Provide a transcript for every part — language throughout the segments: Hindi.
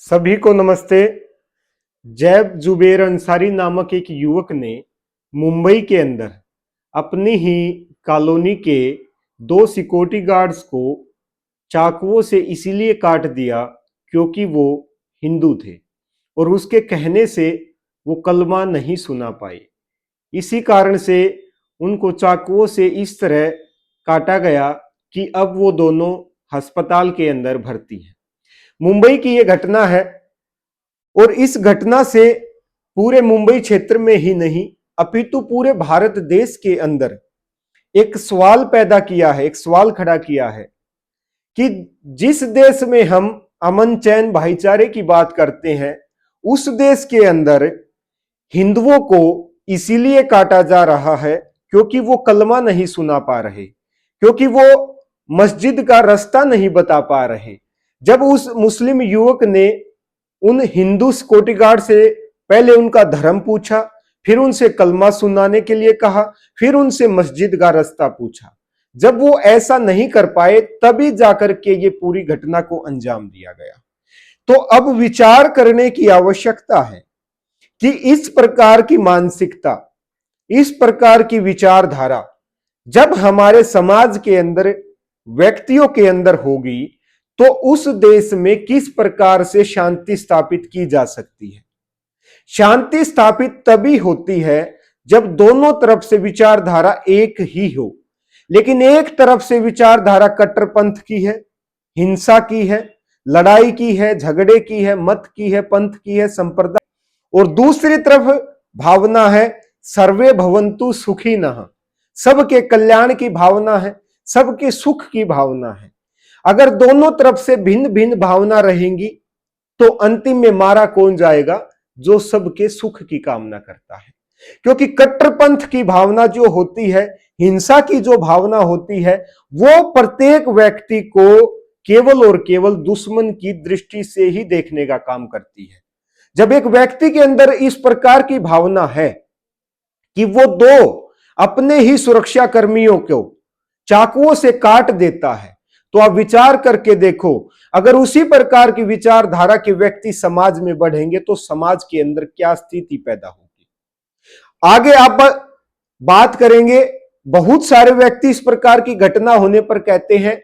सभी को नमस्ते। जैब जुबेर अंसारी नामक एक युवक ने मुंबई के अंदर अपनी ही कॉलोनी के दो सिक्योरिटी गार्ड्स को चाकुओं से इसीलिए काट दिया क्योंकि वो हिंदू थे और उसके कहने से वो कलमा नहीं सुना पाए। इसी कारण से उनको चाकुओं से इस तरह काटा गया कि अब वो दोनों अस्पताल के अंदर भर्ती हैं। मुंबई की ये घटना है और इस घटना से पूरे मुंबई क्षेत्र में ही नहीं अपितु पूरे भारत देश के अंदर एक सवाल पैदा किया है, एक सवाल खड़ा किया है कि जिस देश में हम अमन चैन भाईचारे की बात करते हैं उस देश के अंदर हिंदुओं को इसीलिए काटा जा रहा है क्योंकि वो कलमा नहीं सुना पा रहे, क्योंकि वो मस्जिद का रास्ता नहीं बता पा रहे। जब उस मुस्लिम युवक ने उन हिंदू सिक्योरिटी गार्ड से पहले उनका धर्म पूछा, फिर उनसे कलमा सुनाने के लिए कहा, फिर उनसे मस्जिद का रास्ता पूछा, जब वो ऐसा नहीं कर पाए तभी जाकर के ये पूरी घटना को अंजाम दिया गया। तो अब विचार करने की आवश्यकता है कि इस प्रकार की मानसिकता, इस प्रकार की विचारधारा जब हमारे समाज के अंदर व्यक्तियों के अंदर होगी तो उस देश में किस प्रकार से शांति स्थापित की जा सकती है। शांति स्थापित तभी होती है जब दोनों तरफ से विचारधारा एक ही हो, लेकिन एक तरफ से विचारधारा कट्टरपंथ की है, हिंसा की है, लड़ाई की है, झगड़े की है, मत की है, पंथ की है, संप्रदाय, और दूसरी तरफ भावना है सर्वे भवन्तु सुखिनः, सबके कल्याण की भावना है, सबके सुख की भावना है। अगर दोनों तरफ से भिन्न भिन्न भावना रहेंगी तो अंतिम में मारा कौन जाएगा? जो सबके सुख की कामना करता है। क्योंकि कट्टरपंथ की भावना जो होती है, हिंसा की जो भावना होती है, वो प्रत्येक व्यक्ति को केवल और केवल दुश्मन की दृष्टि से ही देखने का काम करती है। जब एक व्यक्ति के अंदर इस प्रकार की भावना है कि वो दो अपने ही सुरक्षा कर्मियों को चाकुओं से काट देता है, तो आप विचार करके देखो, अगर उसी प्रकार की विचारधारा के व्यक्ति समाज में बढ़ेंगे तो समाज के अंदर क्या स्थिति पैदा होगी। आगे आप बात करेंगे, बहुत सारे व्यक्ति इस प्रकार की घटना होने पर कहते हैं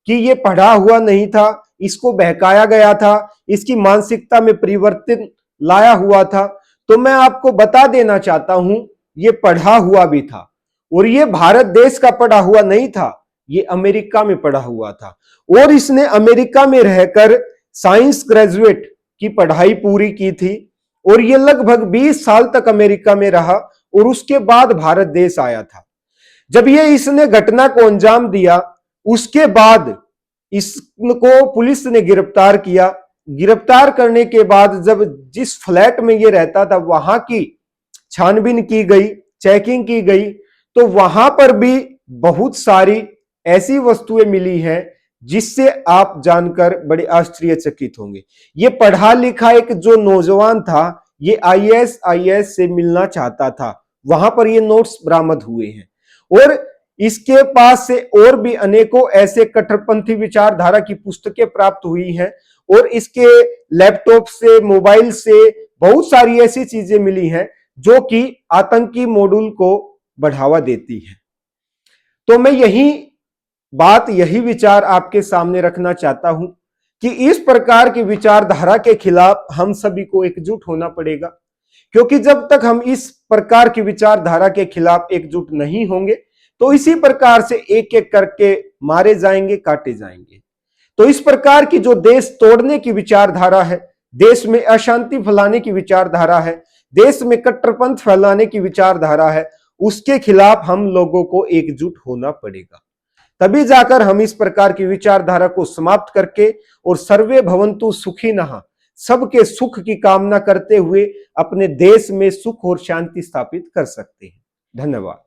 कि ये पढ़ा हुआ नहीं था, इसको बहकाया गया था, इसकी मानसिकता में परिवर्तन लाया हुआ था। तो मैं आपको बता देना चाहता हूं, ये पढ़ा हुआ भी था और ये भारत देश का पढ़ा हुआ नहीं था, ये अमेरिका में पढ़ा हुआ था और इसने अमेरिका में रहकर साइंस ग्रेजुएट की पढ़ाई पूरी की थी और ये लगभग 20 साल तक अमेरिका में रहा और उसके बाद भारत देश आया था। जब ये इसने घटना को अंजाम दिया उसके बाद इसको पुलिस ने गिरफ्तार किया। गिरफ्तार करने के बाद जब जिस फ्लैट में ये रहता था वहां की छानबीन की गई, चेकिंग की गई, तो वहां पर भी बहुत सारी ऐसी वस्तुएं मिली हैं जिससे आप जानकर बड़े आश्चर्यचकित होंगे। ये पढ़ा लिखा एक जो नौजवान था, ये आईएएस से मिलना चाहता था, वहां पर ये नोट्स बरामद हुए हैं और इसके पास से और भी अनेकों ऐसे कट्टरपंथी विचारधारा की पुस्तकें प्राप्त हुई हैं और इसके लैपटॉप से, मोबाइल से बहुत सारी ऐसी चीजें मिली हैं जो कि आतंकी मॉड्यूल को बढ़ावा देती है। तो मैं यही विचार आपके सामने रखना चाहता हूं कि इस प्रकार की विचारधारा के खिलाफ हम सभी को एकजुट होना पड़ेगा, क्योंकि जब तक हम इस प्रकार की विचारधारा के खिलाफ एकजुट नहीं होंगे तो इसी प्रकार से एक एक करके मारे जाएंगे, काटे जाएंगे। तो इस प्रकार की जो देश तोड़ने की विचारधारा है, देश में अशांति फैलाने की विचारधारा है, देश में कट्टरपंथ फैलाने की विचारधारा है, उसके खिलाफ हम लोगों को एकजुट होना पड़ेगा। तभी जाकर हम इस प्रकार की विचारधारा को समाप्त करके और सर्वे भवन्तु सुखिनः, सबके सुख की कामना करते हुए अपने देश में सुख और शांति स्थापित कर सकते हैं। धन्यवाद।